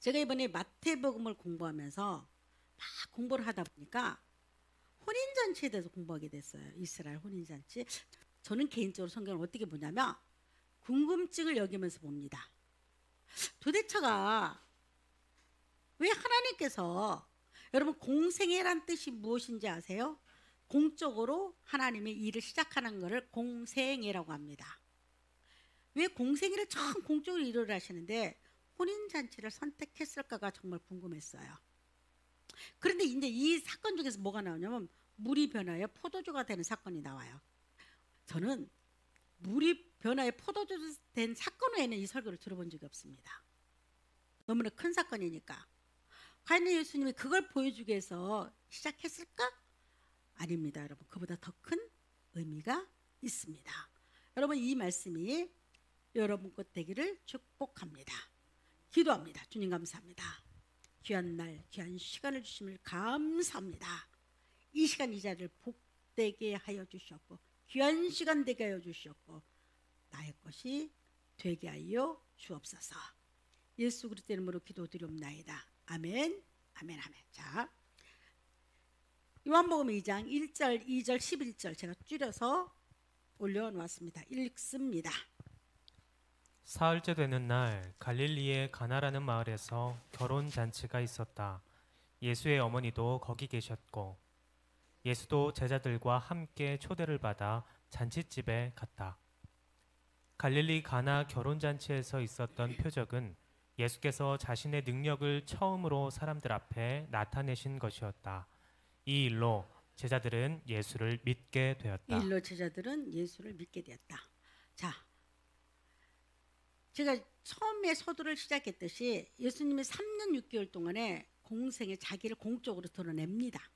제가 이번에 마태복음을 공부하면서 막 공부를 하다 보니까 혼인잔치에 대해서 공부하게 됐어요. 이스라엘 혼인잔치. 저는 개인적으로 성경을 어떻게 보냐면 궁금증을 여기면서 봅니다. 도대체가 왜 하나님께서, 여러분 공생애란 뜻이 무엇인지 아세요? 공적으로 하나님의 일을 시작하는 것을 공생애라고 합니다. 왜 공생애를 처음 공적으로 일을 하시는데 혼인잔치를 선택했을까가 정말 궁금했어요. 그런데 이제 이 사건 중에서 뭐가 나오냐면 물이 변하여 포도주가 되는 사건이 나와요. 저는 물이 변하여 포도주 된 사건 외에는 이 설교를 들어본 적이 없습니다. 너무나 큰 사건이니까. 과연 예수님이 그걸 보여주기 위해서 시작했을까? 아닙니다, 여러분. 그보다 더 큰 의미가 있습니다. 여러분, 이 말씀이 여러분 것 되기를 축복합니다. 기도합니다. 주님 감사합니다. 귀한 날, 귀한 시간을 주심을 감사합니다. 이 시간 이 자리를 복되게 하여 주셨고 귀한 시간 되게 하여 주셨고 나의 것이 되게 하여 주옵소서. 예수 그리스도의 이름으로 기도드리옵나이다. 아멘, 아멘, 아멘. 자, 요한복음 2장 1절, 2절, 11절 제가 줄여서 올려놓았습니다. 읽습니다. 사흘째 되는 날 갈릴리의 가나라는 마을에서 결혼 잔치가 있었다. 예수의 어머니도 거기 계셨고 예수도 제자들과 함께 초대를 받아 잔치집에 갔다. 갈릴리 가나 결혼 잔치에서 있었던 표적은 예수께서 자신의 능력을 처음으로 사람들 앞에 나타내신 것이었다. 이 일로 제자들은 예수를 믿게 되었다. 이 일로 제자들은 예수를 믿게 되었다. 자, 제가 처음에 서두를 시작했듯이 예수님이 3년 6개월 동안에 공생에 자기를 공적으로 드러냅니다.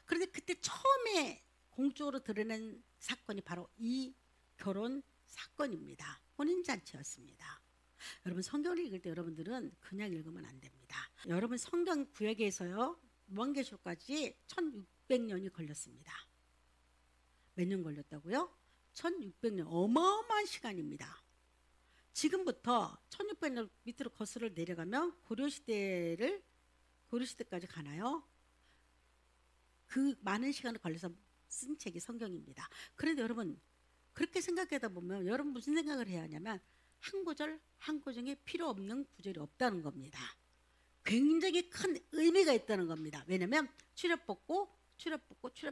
그런데 그때 처음에 공적으로 드러낸 사건이 바로 이 결혼 사건입니다. 혼인잔치였습니다. 여러분, 성경을 읽을 때 여러분들은 그냥 읽으면 안 됩니다. 여러분, 성경 구약에서요 요한계시록까지 1600년이 걸렸습니다. 몇 년 걸렸다고요? 1600년. 어마어마한 시간입니다. 지금부터 1600년 밑으로 거슬러 내려가면 고려시대까지 가나요? 그 많은 시간을 걸려서 쓴 책이 성경입니다. 그런데 여러분, 그렇게 생각하다 보면 여러분 무슨 생각을 해야 하냐면 한 구절 한 구절이 필요 없는 구절이 없다는 겁니다. 굉장히 큰 의미가 있다는 겁니다. 왜냐하면 추려 뽑고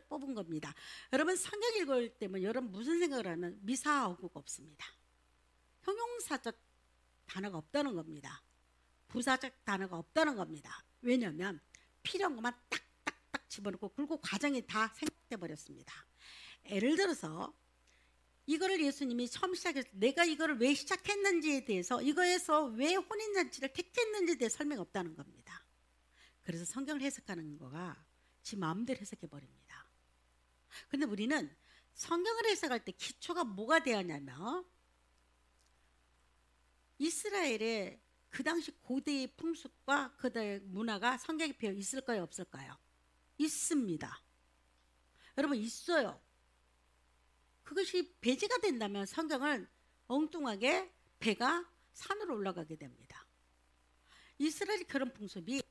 뽑은 겁니다. 여러분, 성경 읽을 때면 여러분 무슨 생각을 하면 미사어구가 없습니다. 형용사적 단어가 없다는 겁니다. 부사적 단어가 없다는 겁니다. 왜냐하면 필요한 것만 딱딱딱 집어넣고 그리고 과정이 다 생략돼 버렸습니다. 예를 들어서 이거를 예수님이 처음 시작했을 때 내가 이거를 왜 시작했는지에 대해서, 이거에서 왜 혼인잔치를 택했는지에 대해 설명이 없다는 겁니다. 그래서 성경을 해석하는 거가 지 마음대로 해석해 버립니다. 근데 우리는 성경을 해석할 때 기초가 뭐가 되어야 하냐면 이스라엘의 그 당시 고대의 풍습과 그들의 문화가 성경에 배어 있을까요, 없을까요? 있습니다. 여러분, 있어요. 그것이 배제가 된다면 성경은 엉뚱하게 배가 산으로 올라가게 됩니다. 이스라엘 결혼 풍습이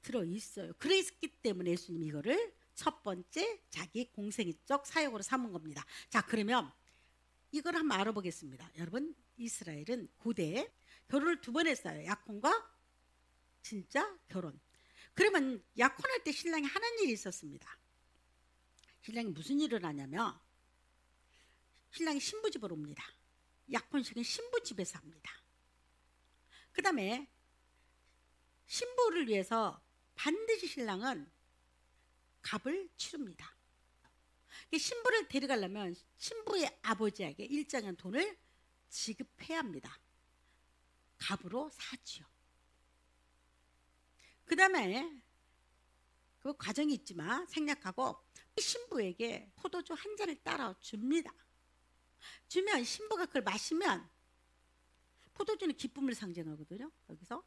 들어있어요. 그랬기 때문에 예수님이 이거를 첫 번째 자기 공생애적 사역으로 삼은 겁니다. 자, 그러면 이걸 한번 알아보겠습니다. 여러분, 이스라엘은 고대에 결혼을 2번 했어요. 약혼과 진짜 결혼. 그러면 약혼할 때 신랑이 하는 일이 있었습니다. 신랑이 무슨 일을 하냐면 신랑이 신부집으로 옵니다. 약혼식은 신부집에서 합니다. 그 다음에 신부를 위해서 반드시 신랑은 값을 치릅니다. 신부를 데려가려면 신부의 아버지에게 일정한 돈을 지급해야 합니다. 값으로 사지요. 그 다음에 그 과정이 있지만 생략하고 신부에게 포도주 한 잔을 따라 줍니다. 주면 신부가 그걸 마시면, 포도주는 기쁨을 상징하거든요. 여기서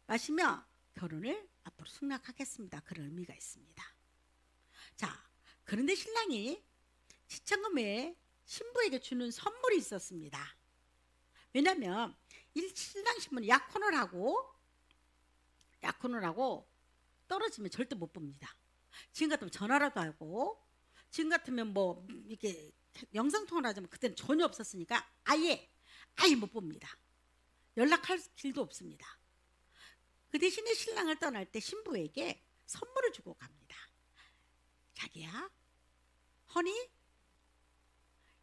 마시면 결혼을 앞으로 승낙하겠습니다. 그런 의미가 있습니다. 자, 그런데 신랑이 시창금 외에 신부에게 주는 선물이 있었습니다. 왜냐하면 신랑 신부는 약혼을 하고 약혼을 하고 떨어지면 절대 못 봅니다. 지금 같으면 전화라도 하고, 지금 같으면 뭐 이렇게 영상통화를 하자면 그때는 전혀 없었으니까 아예 못 봅니다. 연락할 길도 없습니다. 그 대신에 신랑을 떠날 때 신부에게 선물을 주고 갑니다. 자기야, 허니,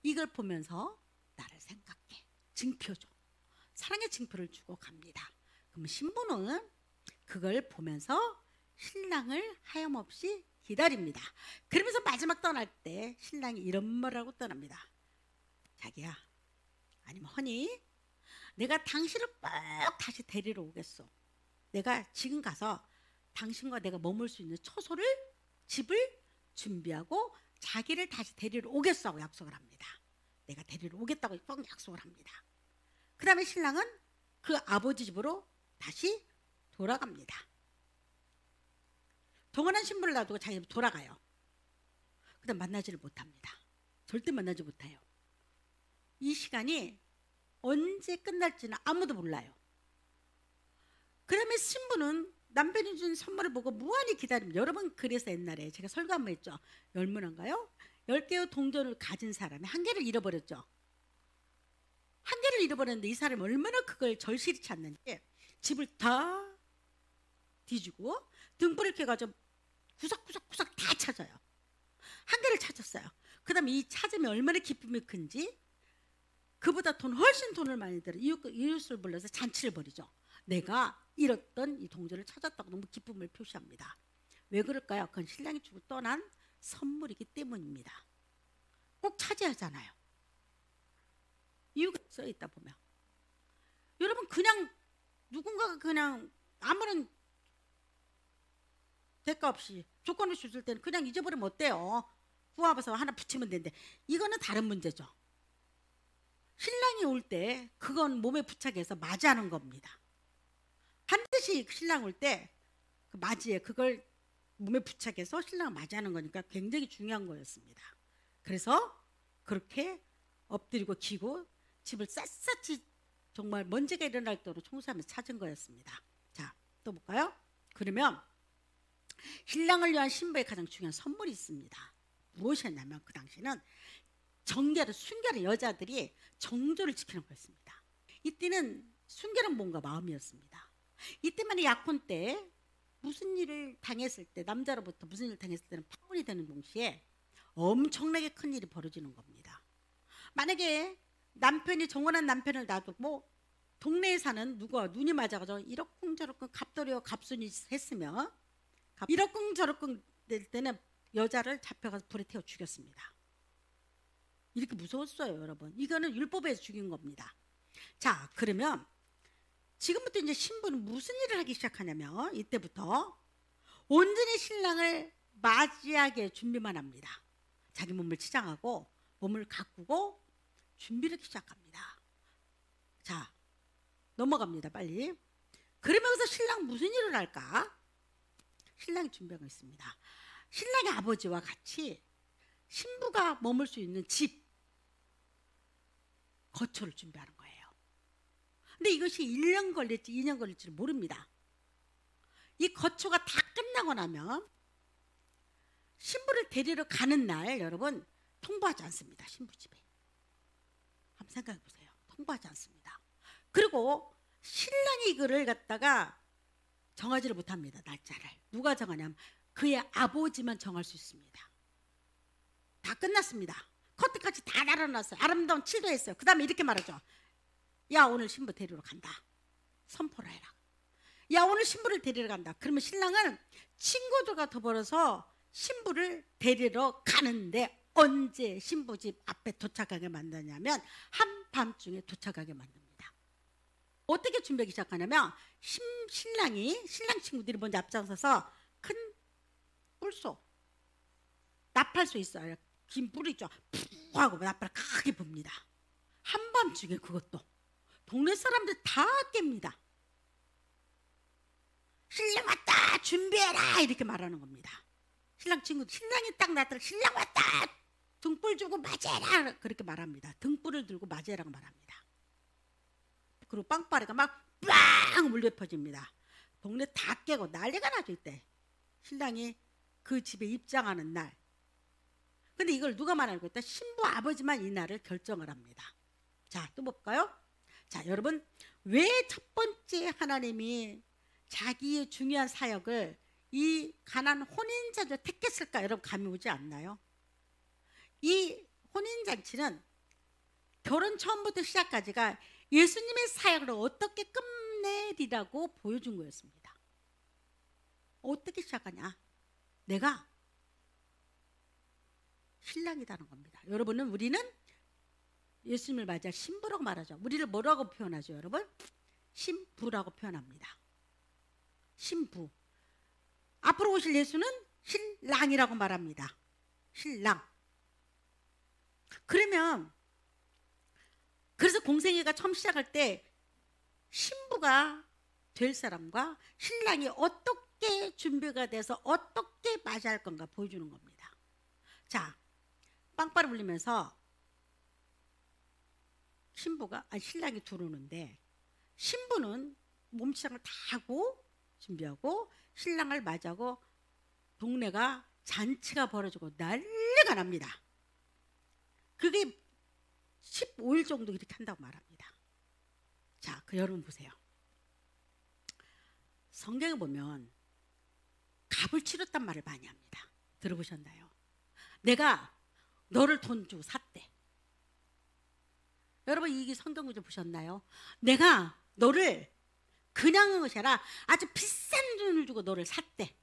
이걸 보면서 나를 생각해. 증표죠. 사랑의 증표를 주고 갑니다. 그럼 신부는 그걸 보면서 신랑을 하염없이 기다립니다. 그러면서 마지막 떠날 때 신랑이 이런 말을 하고 떠납니다. 자기야, 아니면 허니, 내가 당신을 꼭 다시 데리러 오겠소. 내가 지금 가서 당신과 내가 머물 수 있는 처소를, 집을 준비하고 자기를 다시 데리러 오겠소 하고 약속을 합니다. 내가 데리러 오겠다고 꼭 약속을 합니다. 그 다음에 신랑은 그 아버지 집으로 다시 돌아갑니다. 동원한 신부를 놔두고 자기 집 돌아가요. 그 다음 만나지를 못합니다. 절대 만나지 못해요. 이 시간이 언제 끝날지는 아무도 몰라요. 그러면 신부는 남편이 준 선물을 보고 무한히 기다립니다. 여러분, 그래서 옛날에 제가 설교 한번 했죠. 열문인가요? 10개의 동전을 가진 사람이 한 개를 잃어버렸죠. 한 개를 잃어버렸는데 이 사람이 얼마나 그걸 절실히 찾는지 집을 다 뒤지고 등불을 켜가지고 구석구석 다 찾아요. 한 개를 찾았어요. 그 다음에 이 찾으면 얼마나 기쁨이 큰지, 그보다 훨씬 돈을 많이 들어 이웃을 불러서 잔치를 벌이죠. 내가 잃었던 이 동전을 찾았다고 너무 기쁨을 표시합니다. 왜 그럴까요? 그건 신랑이 주고 떠난 선물이기 때문입니다. 꼭 차지하잖아요. 이유가 써 있다 보면. 여러분, 그냥 누군가가 그냥 아무런 대가 없이 조건 없이 줄 때는 그냥 잊어버리면 어때요? 구워서 하나 붙이면 되는데, 이거는 다른 문제죠. 신랑이 올 때 그건 몸에 부착해서 맞이하는 겁니다. 반드시 신랑 올 때 그 맞이에 그걸 몸에 부착해서 신랑을 맞이하는 거니까 굉장히 중요한 거였습니다. 그래서 그렇게 엎드리고 기고 집을 샅샅이 정말 먼지가 일어날 정도로 청소하면서 찾은 거였습니다. 자, 또 볼까요? 그러면 신랑을 위한 신부의 가장 중요한 선물이 있습니다. 무엇이었냐면 그 당시는 정결을, 순결한 여자들이 정조를 지키는 거였습니다. 이때는 순결한 몸과 마음이었습니다. 이때만 약혼 때 무슨 일을 당했을 때, 남자로부터 무슨 일을 당했을 때는 파혼이 되는 동시에 엄청나게 큰 일이 벌어지는 겁니다. 만약에 남편이, 정원한 남편을 놔두고 동네에 사는 누구와 눈이 맞아가지고 이러쿵저러쿵 갑돌이와 갑순이 했으면, 이러쿵저러쿵 될 때는 여자를 잡혀가서 불에 태워 죽였습니다. 이렇게 무서웠어요, 여러분. 이거는 율법에서 죽인 겁니다. 자, 그러면 지금부터 이제 신부는 무슨 일을 하기 시작하냐면, 이때부터 온전히 신랑을 맞이하게 준비만 합니다. 자기 몸을 치장하고 몸을 가꾸고 준비를 시작합니다. 자, 넘어갑니다, 빨리. 그러면서 신랑 무슨 일을 할까? 신랑이 준비하고 있습니다. 신랑의 아버지와 같이 신부가 머물 수 있는 집, 거처를 준비하는 거예요. 근데 이것이 1년 걸릴지 2년 걸릴지 모릅니다. 이 거처가 다 끝나고 나면 신부를 데리러 가는 날, 여러분, 통보하지 않습니다. 신부 집에. 한번 생각해 보세요. 통보하지 않습니다. 그리고 신랑이 이거를 갖다가 정하지를 못합니다. 날짜를. 누가 정하냐면 그의 아버지만 정할 수 있습니다. 다 끝났습니다. 커튼까지 다 달아놨어요. 아름다운 칠도했어요. 그 다음에 이렇게 말하죠. 야, 오늘 신부 데리러 간다. 선포를 해라. 야, 오늘 신부를 데리러 간다. 그러면 신랑은 친구들과 더불어서 신부를 데리러 가는데, 언제 신부 집 앞에 도착하게 만드냐면 한밤중에 도착하게 만듭니다. 어떻게 준비하기 시작하냐면 신랑 친구들이 먼저 앞장서서 큰 뿔소, 나팔소 있어요. 긴 뿔이 있죠. 푹 하고 나팔을 크게 붑니다. 한밤중에 그것도 동네 사람들 다 깹니다. 신랑 왔다, 준비해라, 이렇게 말하는 겁니다. 신랑 친구, 신랑이 딱 나타나 신랑 왔다, 등불 주고 맞이해라, 그렇게 말합니다. 등불을 들고 맞이해라고 말합니다. 그리고 빵빠레가 막 빵 울려 퍼집니다. 동네 다 깨고 난리가 나죠 이때. 신랑이 그 집에 입장하는 날. 근데 이걸 누가 말하고 있다? 신부 아버지만 이 날을 결정을 합니다. 자, 또 볼까요? 자, 여러분, 왜 첫 번째 하나님이 자기의 중요한 사역을 이 가난 혼인잔치를 택했을까? 여러분 감이 오지 않나요? 이 혼인잔치는 결혼 처음부터 시작까지가 예수님의 사역을 어떻게 끝내리라고 보여준 거였습니다. 어떻게 시작하냐? 내가 신랑이라는 겁니다. 여러분은 우리는 예수님을 맞이할 신부라고 말하죠. 우리를 뭐라고 표현하죠, 여러분? 신부라고 표현합니다. 신부. 앞으로 오실 예수는 신랑이라고 말합니다. 신랑. 그러면 그래서 공생애가 처음 시작할 때 신부가 될 사람과 신랑이 어떻게 준비가 돼서 어떻게 맞이할 건가 보여주는 겁니다. 자, 빵빠를 불리면서 신랑이 들어오는데 신부는 몸치장을 다 하고 준비하고 신랑을 맞이하고 동네가 잔치가 벌어지고 난리가 납니다. 그게 15일 정도 이렇게 한다고 말합니다. 자, 그 여러분 보세요. 성경에 보면 값을 치렀단 말을 많이 합니다. 들어보셨나요? 내가 너를 돈 주고 샀대. 여러분 이 성경 구절 보셨나요? 내가 너를 그냥 것이 아니라 아주 비싼 돈을 주고 너를 샀대.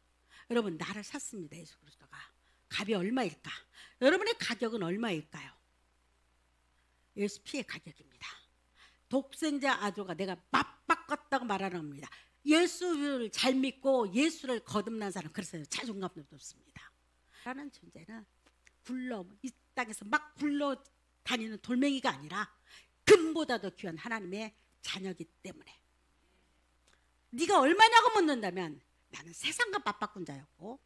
여러분 나를 샀습니다. 예수 그리스도가. 값이 얼마일까? 여러분의 가격은 얼마일까요? 예수 피의 가격입니다. 독생자 아들과 내가 맞바꿨다고 말하는 겁니다. 예수를 잘 믿고 예수를 거듭난 사람, 그래서 자존감도 높습니다. 라는 존재는 이 땅에서 막 굴러 다니는 돌멩이가 아니라 금보다 더 귀한 하나님의 자녀이기 때문에. 네가 얼마냐고 묻는다면 나는 세상과 맞바꾼 자였고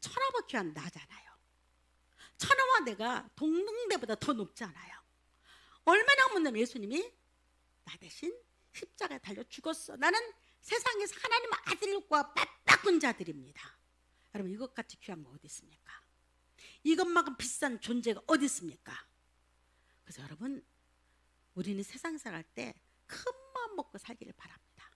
천하보다 귀한 나잖아요. 천하와 내가 동등대보다 더 높지 않아요. 얼마나 묻냐면 예수님이 나 대신 십자가에 달려 죽었어. 나는 세상에서 하나님 아들과 맞바꾼 자들입니다. 여러분 이것같이 귀한 거 어디 있습니까? 이것만큼 비싼 존재가 어디 있습니까? 그래서 여러분 우리는 세상 살아갈 때 큰 마음 먹고 살기를 바랍니다.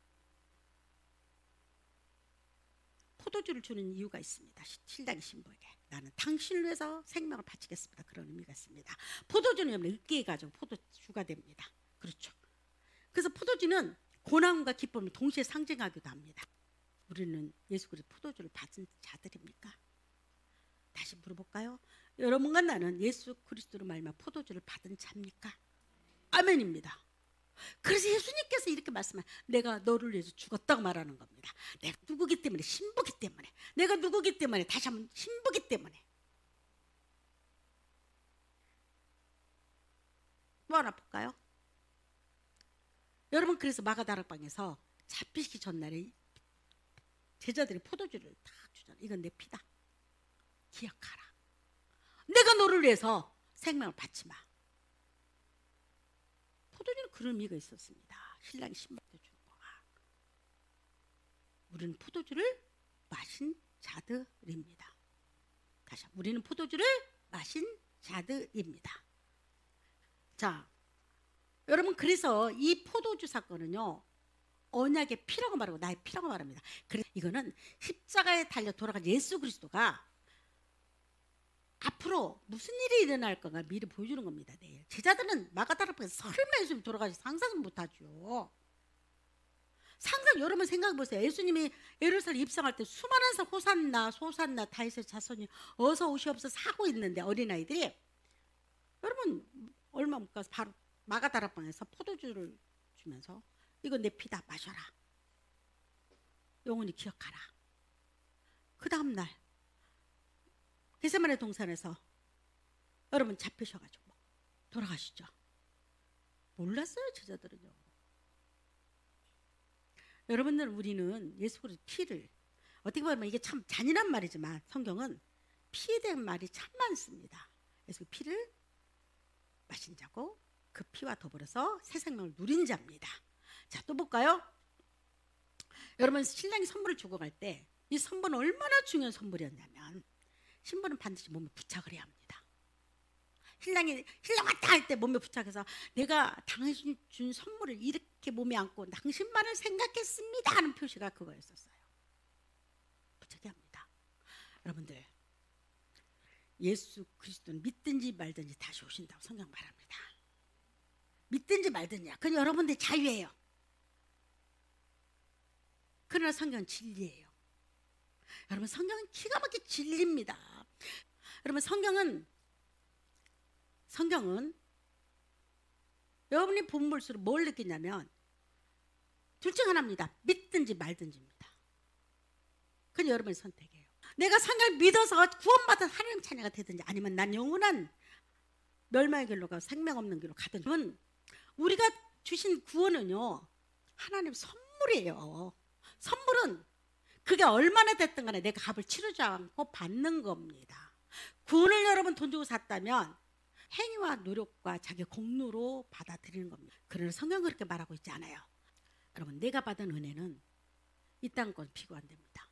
포도주를 주는 이유가 있습니다. 신랑이 신부에게 나는 당신을 위해서 생명을 바치겠습니다. 그런 의미가 있습니다. 포도주는 으깨 가지고 포도주가 됩니다. 그렇죠. 그래서 포도주는 고난과 기쁨을 동시에 상징하기도 합니다. 우리는 예수 그리스도 포도주를 받은 자들입니까? 다시 물어볼까요? 여러분과 나는 예수 그리스도로 말미암아 포도주를 받은 자입니까? 아멘입니다. 그래서 예수님께서 이렇게 말씀하세요. 내가 너를 위해서 죽었다고 말하는 겁니다. 내가 누구기 때문에? 신부기 때문에. 내가 누구기 때문에? 다시 한번 신부기 때문에. 또 하나 볼까요? 여러분 그래서 마가다락방에서 잡히시기 전날에 제자들이 포도주를 딱 주잖아요. 이건 내 피다. 기억하라. 내가 너를 위해서 생명을 바치마. 포도주는 그런 의미가 있었습니다. 신랑이 신부한테 주는 거가. 우리는 포도주를 마신 자들입니다. 다시 한번 우리는 포도주를 마신 자들입니다. 자, 여러분 그래서 이 포도주 사건은요 언약의 피라고 말하고 나의 피라고 말합니다. 그래서 이거는 십자가에 달려 돌아간 예수 그리스도가 앞으로 무슨 일이 일어날 건가 미리 보여주는 겁니다. 내일 제자들은 마가다락방에서 설마 예수님 돌아가시 상상은 못하죠. 상상 여러분 생각해 보세요. 예수님이 예루살렘 입성할 때 수많은 사람 호산나 소산나 다윗의 자손이 어서 오시옵소서 하고 있는데 어린아이들이 여러분 얼마 못 가서 바로 마가다락방에서 포도주를 주면서 이건 내 피다 마셔라. 영원히 기억하라. 그 다음날 겟세마네 동산에서 여러분 잡히셔가지고 돌아가시죠. 몰랐어요 제자들은요. 여러분들 우리는 예수 그리스도 피를 어떻게 보면 이게 참 잔인한 말이지만 성경은 피에 대한 말이 참 많습니다. 그래서 그 피를 마신 자고 그 피와 더불어서 새 생명을 누린 자입니다. 자, 또 볼까요? 여러분 신랑이 선물을 주고 갈 때 이 선물은 얼마나 중요한 선물이었냐면 신부는 반드시 몸에 부착을 해야 합니다. 신랑 왔다 할 때 몸에 부착해서 내가 당신 준 선물을 이렇게 몸에 안고 당신만을 생각했습니다 하는 표시가 그거였었어요. 부착해야 합니다. 여러분들 예수 그리스도는 믿든지 말든지 다시 오신다고 성경 말합니다. 믿든지 말든지 그건 여러분들 자유예요. 그러나 성경은 진리예요. 여러분 성경은 기가 막히게 진리입니다. 여러분 성경은 여러분이 본 볼수록 뭘 느끼냐면 둘 중 하나입니다. 믿든지 말든지입니다. 그건 여러분의 선택이에요. 내가 성경을 믿어서 구원받은 하나님 자녀가 되든지 아니면 난 영원한 멸망의 길로 가고 생명 없는 길로 가든지 우리가 주신 구원은요 하나님 선물이에요. 선물은 그게 얼마나 됐든 간에 내가 값을 치르지 않고 받는 겁니다. 구원을 여러분 돈 주고 샀다면 행위와 노력과 자기 공로로 받아들이는 겁니다. 그러나 성경은 그렇게 말하고 있지 않아요. 여러분 내가 받은 은혜는 이 땅 건 비교 안 됩니다.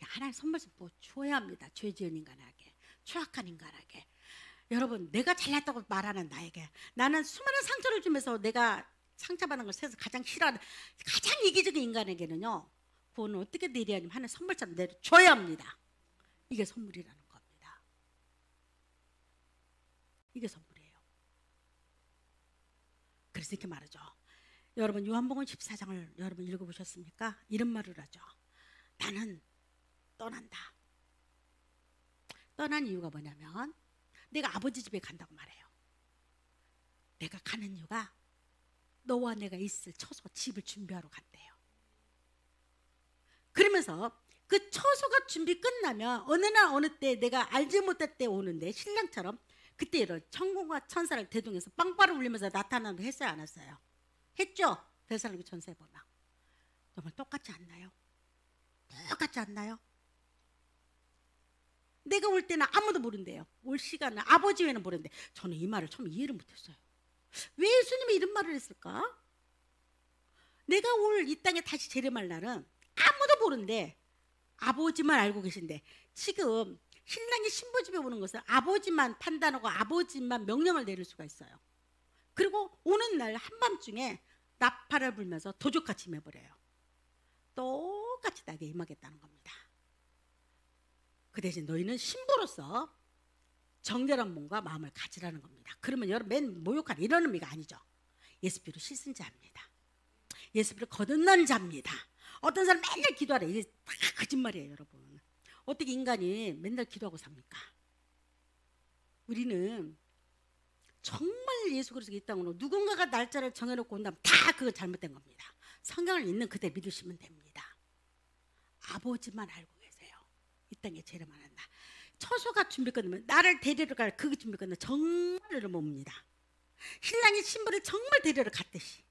하나님 선물을 줘야 합니다. 죄 지은 인간에게, 추악한 인간에게. 여러분 내가 잘났다고 말하는 나에게 나는 수많은 상처를 주면서 내가 상처받는 걸 세서 가장 싫어하는 가장 이기적인 인간에게는요 구원은 어떻게 내려야 하냐면 하나님 선물처럼 내려줘야 합니다. 이게 선물이라는 겁니다. 이게 선물이에요. 그래서 이렇게 말하죠. 여러분 요한복음 14장을 여러분 읽어보셨습니까? 이런 말을 하죠. 나는 떠난다. 떠난 이유가 뭐냐면 내가 아버지 집에 간다고 말해요. 내가 가는 이유가 너와 내가 있을 처소 집을 준비하러 간대요. 그러면서 그 처소가 준비 끝나면 어느 날 어느 때 내가 알지 못할 때 오는데 신랑처럼 그때 이런 천군과 천사를 대동해서 빵빠를 울리면서 나타나는 했어요 안 했어요? 했죠? 데살로니가 전서에 보면 정말 똑같지 않나요? 똑같지 않나요? 내가 올 때는 아무도 모른대요. 올 시간은 아버지 외에는 모르는데 저는 이 말을 처음 이해를 못했어요. 왜 예수님이 이런 말을 했을까? 내가 올 이 땅에 다시 재림할 날은 아무도 모르는데 아버지만 알고 계신데 지금 신랑이 신부 집에 오는 것은 아버지만 판단하고 아버지만 명령을 내릴 수가 있어요. 그리고 오는 날 한밤중에 나팔을 불면서 도적같이 임해버려요. 똑같이 나에게 임하겠다는 겁니다. 그 대신 너희는 신부로서 정결한 몸과 마음을 가지라는 겁니다. 그러면 여러분 맨 모욕하는 이런 의미가 아니죠. 예수피로 씻은 자입니다. 예수피로 거듭난 자입니다. 어떤 사람 맨날 기도하래. 이게 다 거짓말이에요 여러분. 어떻게 인간이 맨날 기도하고 삽니까? 우리는 정말 예수 그리스도가 이 땅으로 누군가가 날짜를 정해놓고 온다면 다 그거 잘못된 겁니다. 성경을 있는 그대로 믿으시면 됩니다. 아버지만 알고 계세요. 이 땅에 재림하는 날 처소가 준비 끝나면 나를 데리러 갈 그 준비 끝나면 정말을 봅니다. 신랑이 신부를 정말 데리러 갔듯이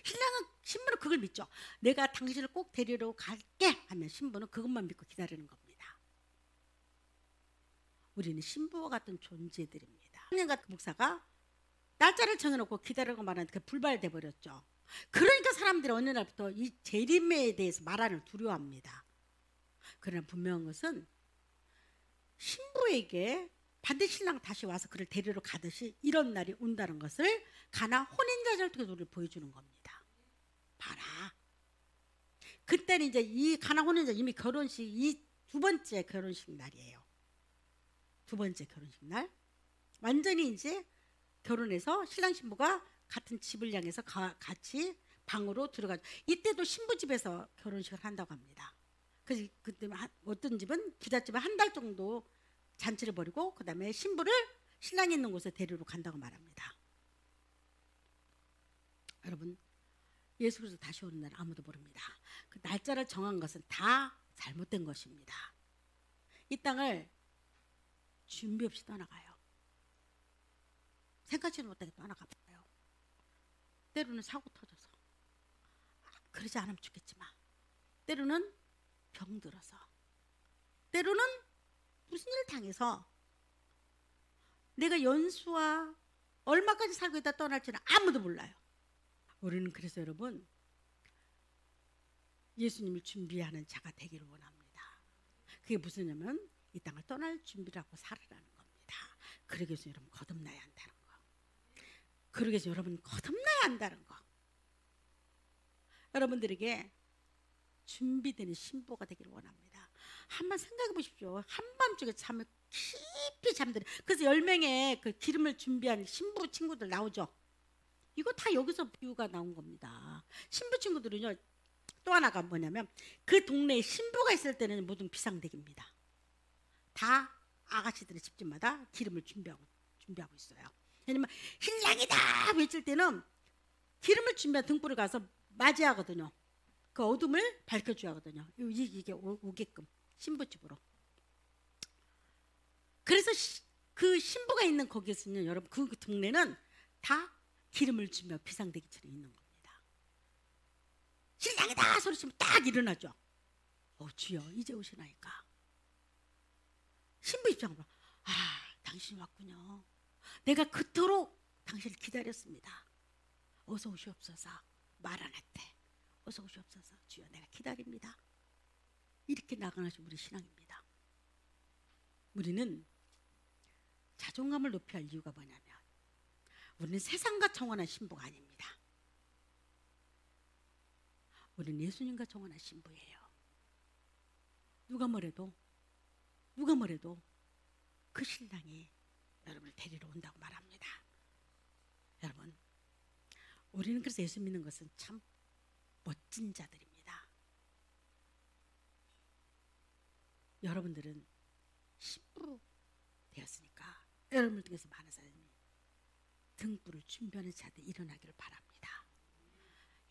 신랑은 신부는 그걸 믿죠. 내가 당신을 꼭 데리러 갈게 하면 신부는 그것만 믿고 기다리는 겁니다. 우리는 신부와 같은 존재들입니다. 학년 같은 목사가 날짜를 정해놓고 기다리고 말하는 그 불발돼 버렸죠. 그러니까 사람들이 어느 날부터 이 재림에 대해서 말하는 두려워합니다. 그러나 분명한 것은 신부에게 반드시 신랑 다시 와서 그를 데리러 가듯이 이런 날이 온다는 것을 가나 혼인잔치를 통해서 우리를 보여주는 겁니다. 봐라. 그때는 이제 이 가나 혼인잔치 이미 결혼식 이 두 번째 결혼식 날이에요. 두 번째 결혼식 날. 완전히 이제 결혼해서 신랑 신부가 같은 집을 향해서 같이 방으로 들어가죠. 이때도 신부 집에서 결혼식을 한다고 합니다. 그래서 그때 어떤 집은 부잣집은 한 달 정도 잔치를 벌이고 그 다음에 신부를 신랑이 있는 곳에 데리러 간다고 말합니다. 여러분 예수 그리스도 다시 오는 날 아무도 모릅니다. 그 날짜를 정한 것은 다 잘못된 것입니다. 이 땅을 준비 없이 떠나가요. 생각지도 못하게 떠나가봐요. 때로는 사고 터져서 그러지 않으면 죽겠지만 때로는 병들어서 때로는 무슨 일 당해서 내가 연수와 얼마까지 살고 있다 떠날지는 아무도 몰라요. 우리는 그래서 여러분 예수님을 준비하는 자가 되기를 원합니다. 그게 무슨냐면 이 땅을 떠날 준비를 하고 살아라는 겁니다. 그러기 위해서 여러분 거듭나야 한다는 거. 그러기 위해서 여러분 거듭나야 한다는 거. 여러분들에게 준비되는 신부가 되기를 원합니다. 한번 생각해 보십시오. 한밤중에 잠을 깊이 잠들어. 그래서 10명의 그 기름을 준비한 신부 친구들 나오죠. 이거 다 여기서 비유가 나온 겁니다. 신부 친구들은요, 또 하나가 뭐냐면 그 동네에 신부가 있을 때는 모든 비상대기입니다. 다 아가씨들의 집집마다 기름을 준비하고 있어요. 왜냐면 신랑이다 외칠 때는 기름을 준비한 등불을 가서 맞이하거든요. 그 어둠을 밝혀줘야 하거든요. 이게 오게끔 신부집으로. 그래서 그 신부가 있는 거기에서는 여러분 그 동네는 다 기름을 준비하고 비상대기처럼 있는 겁니다. 신랑이다 소리치면 딱 일어나죠. 주여 이제 오시나이까. 신부 입장으로 당신이 왔군요. 내가 그토록 당신을 기다렸습니다. 어서 오시옵소서. 마라나테 어서 오시옵소서. 주여 내가 기다립니다. 이렇게 나가는 우리 신앙입니다. 우리는 자존감을 높여야 할 이유가 뭐냐면 우리는 세상과 정원한 신부가 아닙니다. 우리는 예수님과 정원한 신부예요. 누가 뭐래도 그 신랑이 여러분을 데리러 온다고 말합니다. 여러분, 우리는 그래서 예수 믿는 것은 참 멋진 자들입니다. 여러분들은 신부 되었으니까 여러분을 통해서 많은 사람이 등불을 준비하는 자들 일어나기를 바랍니다.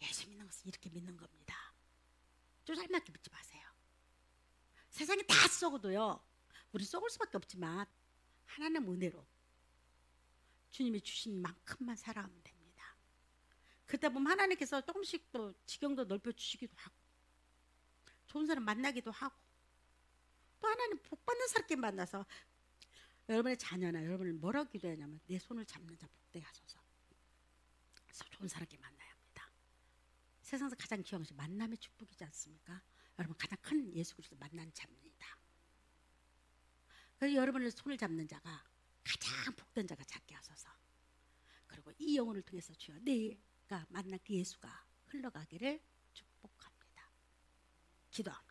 예수 믿는 것은 이렇게 믿는 겁니다. 쪼잘맞게 믿지 마세요. 세상이 다 썩어도요, 우리 썩을 수밖에 없지만 하나님 은혜로 주님이 주신 만큼만 살아가면 됩니다. 그러다 보면 하나님께서 조금씩 또 지경도 넓혀주시기도 하고 좋은 사람 만나기도 하고 또 하나님 복받는 사람께 만나서 여러분의 자녀나 여러분을 뭐라고 기도하냐면 내 손을 잡는 자 복되게 하소서. 그래서 좋은 사람께 만나야 합니다. 세상에서 가장 귀한 것이 만남의 축복이지 않습니까? 여러분 가장 큰 예수 그리스도 만난 자입니다. 그래서 여러분의 손을 잡는 자가 가장 복된 자가 작게 하소서. 그리고 이 영혼을 통해서 주여 내가 만난 그 예수가 흘러가기를 축복합니다. 기도합니다.